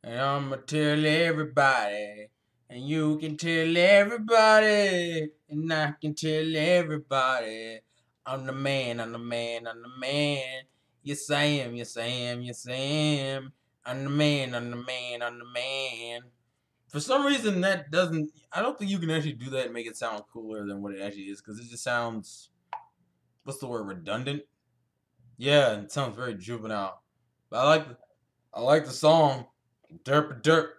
And I'ma tell everybody, and you can tell everybody, and I can tell everybody. I'm the man, I'm the man, I'm the man. Yes, I am, yes, I am, yes, I am. I'm the man, I'm the man, I'm the man. For some reason, that doesn't. I don't think you can actually do that and make it sound cooler than what it actually is, because it just sounds. What's the word? Redundant? Yeah, it sounds very juvenile. But I like the song. Derp derp.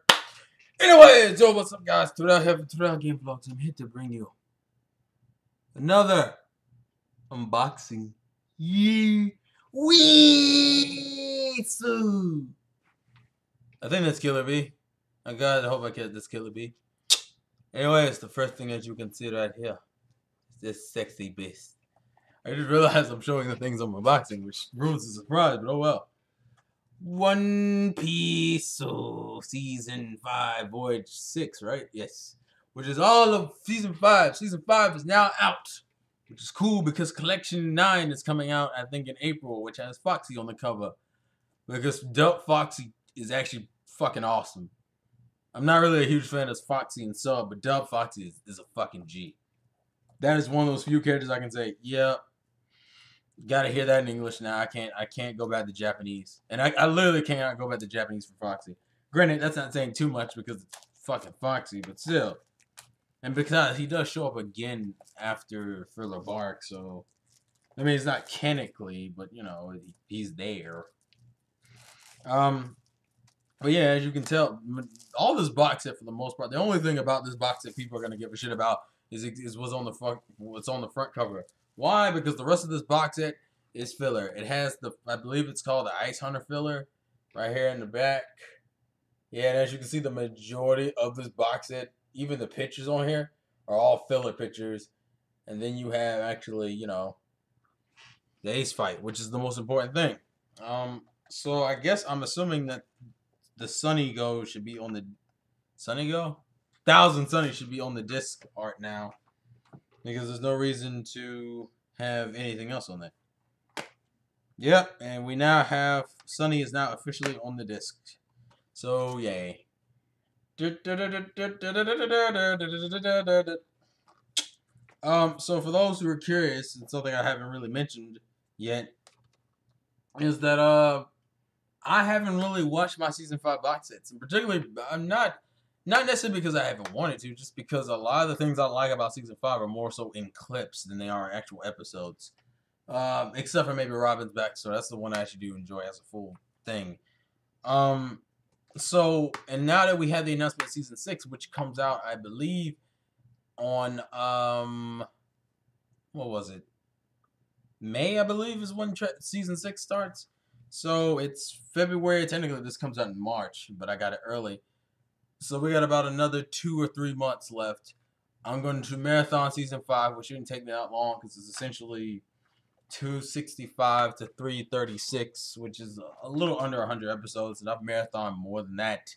Anyways, yo, what's up, guys? Today Game Vlogs. I'm here to bring you another unboxing. Yee wee so. I think that's Killer B. I hope I get this Killer B. Anyways, the first thing that you can see right here is this sexy beast. I just realized I'm showing the things I'm unboxing, which ruins the surprise, but oh well. One Piece, so season 5, voyage 6, right? Yes. Which is all of season 5. Season 5 is now out, which is cool because collection 9 is coming out, I think, in April, which has Foxy on the cover. Because Dope Foxy is actually fucking awesome. I'm not really a huge fan of Foxy and Sub, but Dub Foxy is a fucking G. That is one of those few characters I can say, yeah, gotta hear that in English now. I can't go back to Japanese. And I literally cannot go back to Japanese for Foxy. Granted, that's not saying too much because it's fucking Foxy, but still. And because he does show up again after Thriller Bark, so I mean it's not canonically, but you know, he's there. But yeah, as you can tell, all this box set for the most part, the only thing about this box set people are gonna give a shit about is what's on the front cover. Why? Because the rest of this box set is filler. It has I believe it's called the Ice Hunter filler, right here in the back. Yeah, and as you can see, the majority of this box set, even the pictures on here, are all filler pictures. And then you have actually, the ace fight, which is the most important thing. So I guess I'm assuming that the Sunny Go should be on the Sunny Go? Thousand Sunny should be on the disc art now. Because there's no reason to have anything else on there. Yep, and we now have Sunny is now officially on the disc. So yay. So for those who are curious, and something I haven't really mentioned yet, is that I haven't really watched my season 5 box sets, and particularly I'm not necessarily because I haven't wanted to, just because a lot of the things I like about season 5 are more so in clips than they are actual episodes. Except for maybe Robin's backstory. That's the one I actually do enjoy as a full thing. So and now that we have the announcement of season 6, which comes out, I believe, on what was it? May, I believe, is when season 6 starts. So it's February. Technically, this comes out in March, but I got it early. So we got about another 2 or 3 months left. I'm going to marathon season 5, which shouldn't take me that long because it's essentially 265 to 336, which is a little under 100 episodes, and I've marathon more than that.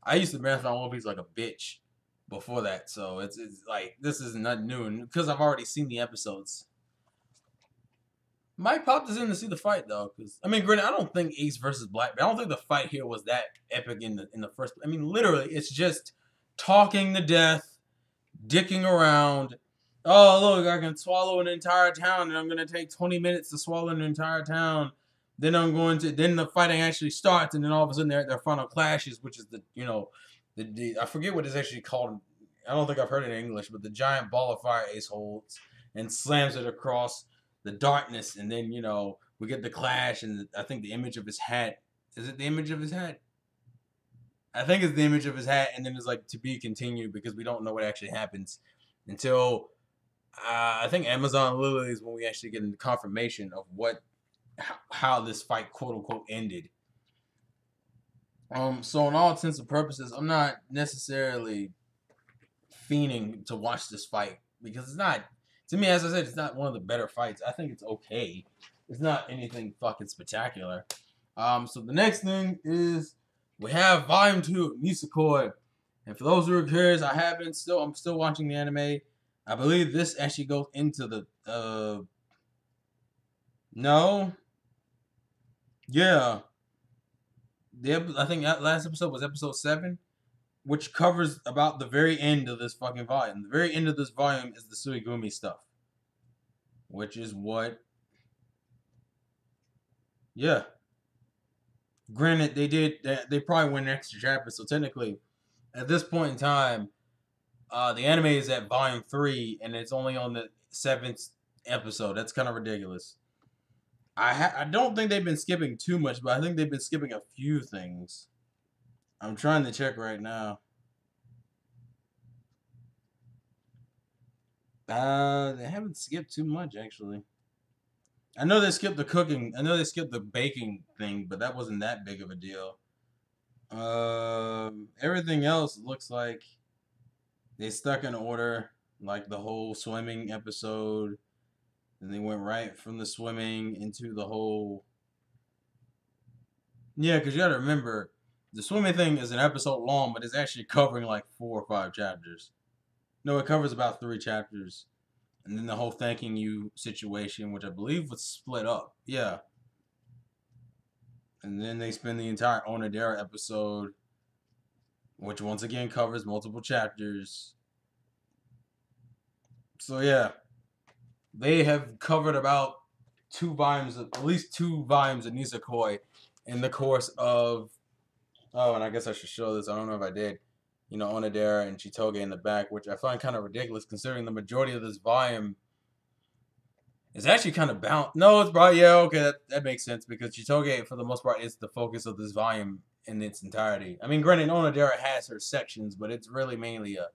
I used to marathon One Piece like a bitch before that, so it's like this is not new, and because I've already seen the episodes. Might pop this in to see the fight though, because I mean, granted, I don't think Ace versus Black, but I don't think the fight here was that epic in the first. I mean, literally, it's just talking to death, dicking around. Oh, look, I can swallow an entire town, and I'm gonna take 20 minutes to swallow an entire town. Then then the fighting actually starts, and then all of a sudden they're at their final clashes, which is the I forget what it's actually called. I don't think I've heard it in English, but the giant ball of fire Ace holds and slams it across the darkness, and then we get the clash, and I think the image of his hat. Is it the image of his hat? I think it's the image of his hat, and then it's like to be continued because we don't know what actually happens until I think Amazon literally is when we actually get confirmation of how this fight quote unquote ended. So in all intents and purposes, I'm not necessarily fiending to watch this fight because it's not. To me, as I said, it's not one of the better fights. I think it's okay. It's not anything fucking spectacular. So the next thing is we have Volume 2 of Nisekoi. And for those who are curious, I'm still watching the anime. I believe this actually goes into the no. Yeah. I think that last episode was episode 7, which covers about the very end of this fucking volume. The very end of this volume is the Suigumi stuff, which is what. Yeah. Granted, they probably went an extra chapter, so technically, at this point in time, the anime is at volume 3, and it's only on the 7th episode. That's kind of ridiculous. I don't think they've been skipping too much, but I think they've been skipping a few things. I'm trying to check right now. They haven't skipped too much actually. I know they skipped the cooking. I know they skipped the baking thing, but that wasn't that big of a deal. Everything else looks like they stuck in order, like the whole swimming episode. And they went right from the swimming into the whole. Yeah, because you gotta remember, the swimming thing is an episode long, but it's actually covering like 4 or 5 chapters. No, it covers about 3 chapters. And then the whole thanking you situation, which I believe was split up. Yeah. And then they spend the entire Onodera episode, which once again covers multiple chapters. So yeah, they have covered about 2 volumes, at least 2 volumes of Nisekoi in the course of. Oh, and I guess I should show this. I don't know if I did. You know, Onodera and Chitoge in the back, which I find kind of ridiculous considering the majority of this volume is actually kind of bound. No, it's probably, yeah, okay, that makes sense because Chitoge, for the most part, is the focus of this volume in its entirety. I mean, granted, Onodera has her sections, but it's really mainly a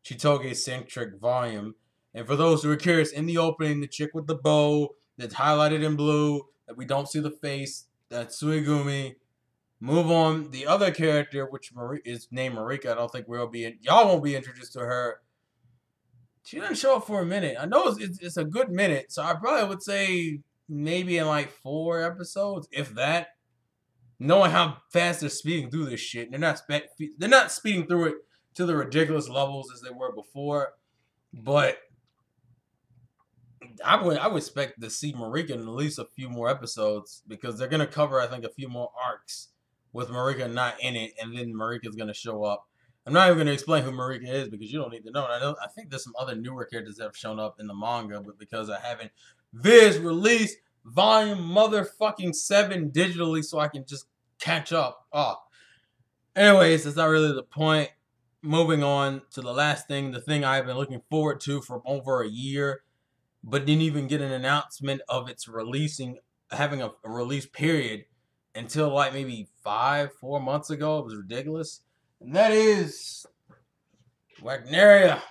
Chitoge-centric volume. And for those who are curious, in the opening, the chick with the bow that's highlighted in blue, that we don't see the face, that's Suigumi. Move on. The other character, which is named Marika, I don't think y'all won't be introduced to her. She didn't show up for a minute. I know it's a good minute, so I probably would say maybe in like 4 episodes, if that. Knowing how fast they're speeding through this shit, they're not speeding through it to the ridiculous levels as they were before. But I would expect to see Marika in at least a few more episodes because they're gonna cover, I think, a few more arcs with Marika not in it, and then Marika's gonna show up. I'm not even gonna explain who Marika is because you don't need to know. I think there's some other newer characters that have shown up in the manga, but because I haven't released volume motherfucking 7 digitally, so I can just catch up. Oh, anyways, that's not really the point. Moving on to the last thing, the thing I've been looking forward to for over a year, but didn't even get an announcement of its having a release period until like maybe 4 months ago. It was ridiculous. And that is Wagnaria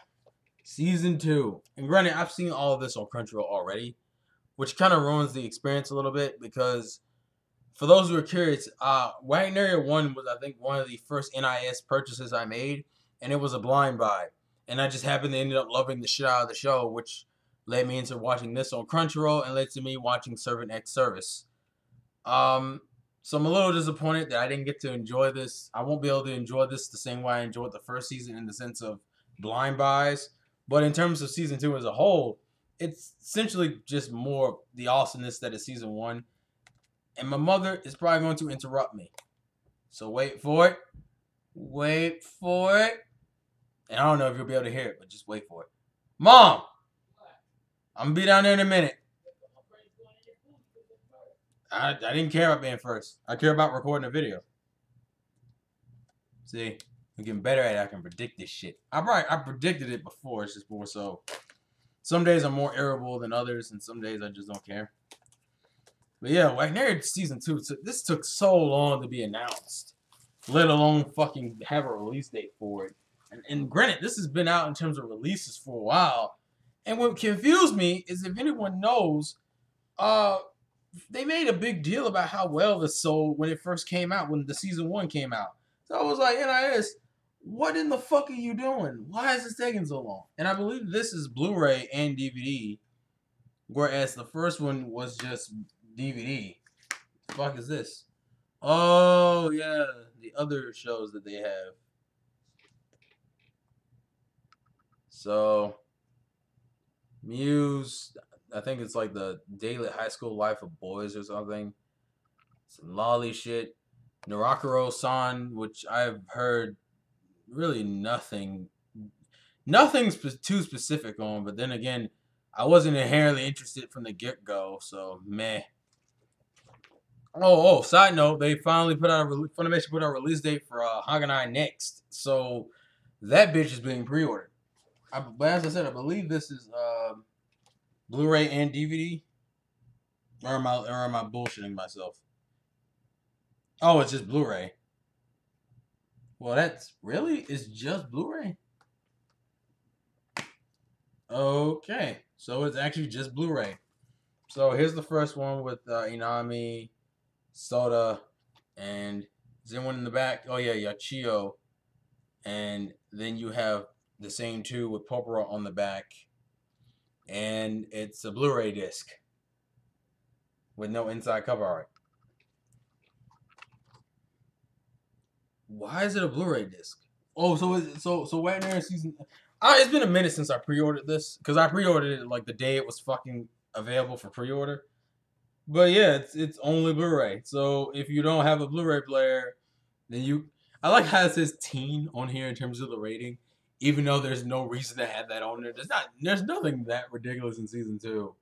Season 2. And granted, I've seen all of this on Crunchyroll already, which kind of ruins the experience a little bit because for those who are curious, Wagnaria 1 was, I think, one of the first NIS purchases I made, and it was a blind buy. And I just happened to end up loving the shit out of the show, which led me into watching this on Crunchyroll and led to me watching Servant X Service. So I'm a little disappointed that I didn't get to enjoy this. I won't be able to enjoy this the same way I enjoyed the first season in the sense of blind buys. But in terms of season 2 as a whole, it's essentially just more the awesomeness that is season 1. And my mother is probably going to interrupt me. So wait for it. Wait for it. And I don't know if you'll be able to hear it, but just wait for it. Mom! I'm going to be down there in a minute. I didn't care about being first. I care about recording a video. See, I'm getting better at it. I can predict this shit. I predicted it before. It's just more so. Some days I'm more irritable than others, and some days I just don't care. But yeah, Wagnaria Season 2, this took so long to be announced. Let alone fucking have a release date for it. And granted, this has been out in terms of releases for a while. And what confused me is if anyone knows, they made a big deal about how well this sold when it first came out, when the season 1 came out. So I was like, NIS, what in the fuck are you doing? Why is this taking so long? And I believe this is Blu-ray and DVD, whereas the first one was just DVD. The fuck is this? Oh yeah, the other shows that they have. So Muse, I think it's like the Daily High School Life of Boys or something. Some lolly shit. Narakuro-san, which I've heard really nothing too specific on, but then again, I wasn't inherently interested from the get-go, so meh. Side note, they finally put out Funimation put out a release date for Haganai Next, so that bitch is being pre-ordered. But as I said, I believe this is Blu-ray and DVD. Or am I bullshitting myself? Oh, it's just Blu-ray. Well, it's just Blu-ray. Okay, so it's actually just Blu-ray. So here's the first one with Inami, Soda, and is there one in the back? Oh yeah, Yachio, and then you have the same two with Popora on the back, and it's a Blu-ray disc with no inside cover art. Why is it a Blu-ray disc? Oh, so Wagnaria season. It's been a minute since I pre-ordered this because I pre-ordered it like the day it was fucking available for pre-order. But yeah, it's only Blu-ray. So if you don't have a Blu-ray player, then I like how it says teen on here in terms of the rating, even though there's no reason to have that on there. There's nothing that ridiculous in season 2.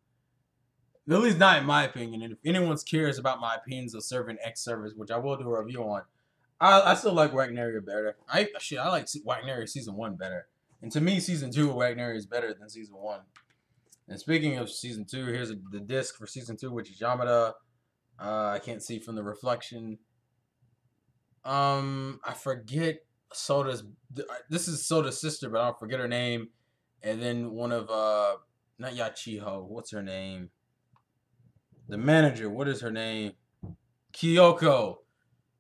At least not in my opinion. And if anyone's curious about my opinions of Servant X service, which I will do a review on, I still like Wagnaria better. I like Wagnaria season 1 better. And to me, season 2 of Wagnaria is better than season 1. And speaking of season 2, here's the disc for season 2, which is Yamada. I can't see from the reflection. I forget Soda's. This is Soda's sister, but I don't forget her name. And then one of not Yachiho. What's her name? The manager. What is her name? Kyoko.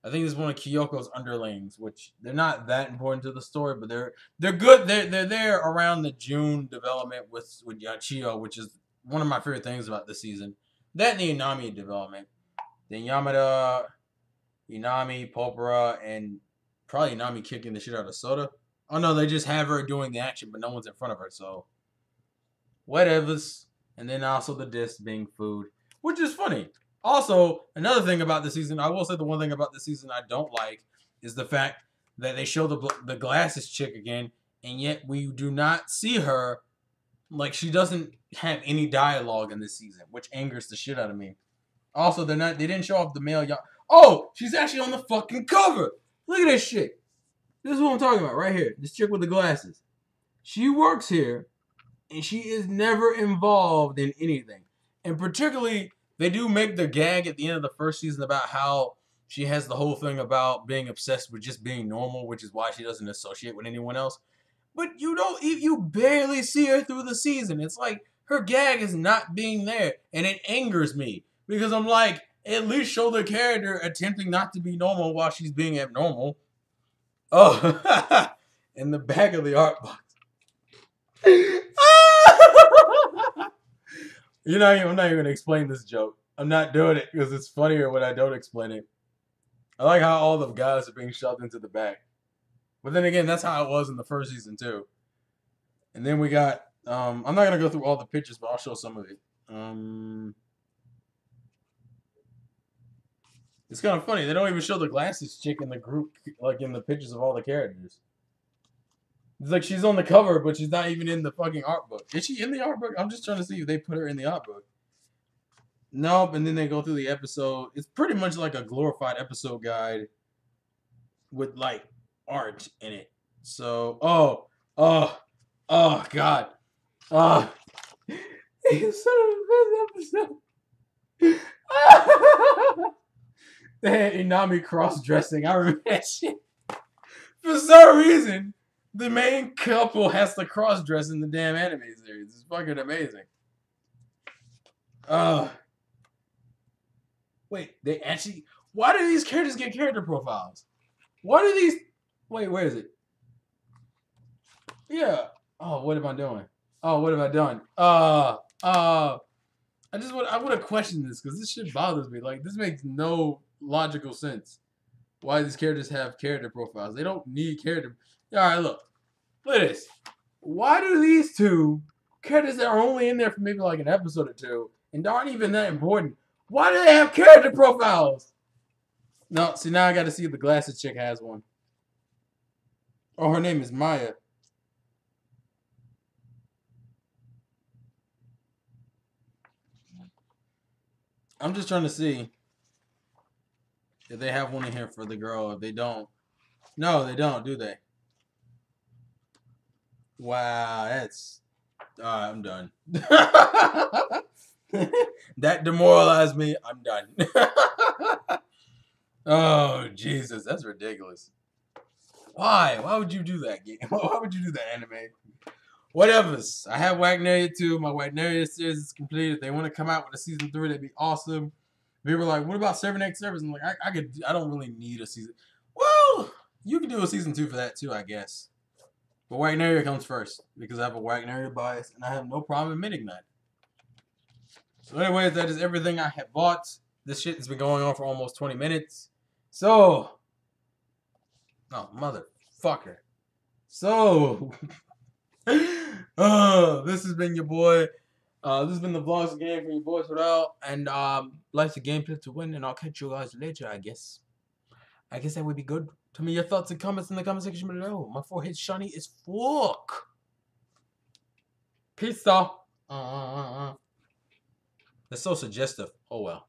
I think this is one of Kyoko's underlings, which they're not that important to the story, but they're good. They're there around the June development with Yachio, which is one of my favorite things about this season. That and the Inami development. Then Yamada, Inami, Popora, and probably Inami kicking the shit out of Soda. Oh no, they just have her doing the action, but no one's in front of her, so whatevers. And then also the disc being food, which is funny. Also, another thing about this season, I will say the one thing about this season I don't like is the fact that they show the glasses chick again, and yet we do not see her. Like, she doesn't have any dialogue in this season, which angers the shit out of me. Also, they didn't show off the male. Oh, she's actually on the fucking cover. Look at this shit. This is what I'm talking about right here. This chick with the glasses. She works here, and she is never involved in anything. And particularly, they do make the gag at the end of the first season about how she has the whole thing about being obsessed with just being normal, which is why she doesn't associate with anyone else. But you barely see her through the season. It's like her gag is not being there, and it angers me because I'm like, at least show the character attempting not to be normal while she's being abnormal. Oh, in the back of the art box. I'm not even going to explain this joke. I'm not doing it because it's funnier when I don't explain it. I like how all the guys are being shoved into the back. But then again, that's how it was in the first season too. And then we got, I'm not going to go through all the pictures, but I'll show some of it. It's kind of funny. They don't even show the glasses chick in the group, like in the pictures of all the characters. It's like she's on the cover, but she's not even in the fucking art book. Is she in the art book? I'm just trying to see if they put her in the art book. Nope, and then they go through the episode. It's pretty much like a glorified episode guide with, like, art in it. So, oh, God. It's sort of a episode. They had Inami cross-dressing. I remember that shit. For some reason, the main couple has to cross-dress in the damn anime series. It's fucking amazing. Wait, they actually... Why do these characters get character profiles? Why do these... Wait, where is it? Yeah. Oh, what am I doing? Oh, what have I done? I would have questioned this because this shit bothers me. Like, this makes no logical sense. Why these characters have character profiles? They don't need character... Alright, look. Look at this. Why do these two characters that are only in there for maybe like an episode or two and aren't even that important, why do they have character profiles? No, see, now I got to see if the glasses chick has one. Oh, her name is Maya. I'm just trying to see if they have one in here for the girl. If they don't. No, they don't, do they? Wow, that's... Alright, I'm done. That demoralized me. I'm done. Oh, Jesus. That's ridiculous. Why? Why would you do that, game? Why would you do that, anime? Whatever. I have Wagnaria 2. My Wagnaria series is completed. If they want to come out with a season 3, that'd be awesome. They were like, what about 7X servers? I'm like, I don't really need a season. Well, you can do a season 2 for that too, I guess. But Wagnaria comes first because I have a Wagnaria bias and I have no problem admitting that. So anyways, that is everything I have bought. This shit has been going on for almost 20 minutes. So, oh, motherfucker. So, this has been your boy. This has been the vlogs game from your boy Sorrel. And life's a gameplay to win. And I'll catch you guys later, I guess. I guess that would be good. Tell me your thoughts and comments in the comment section below. My forehead shiny as fuck. Peace out. That's so suggestive. Oh well.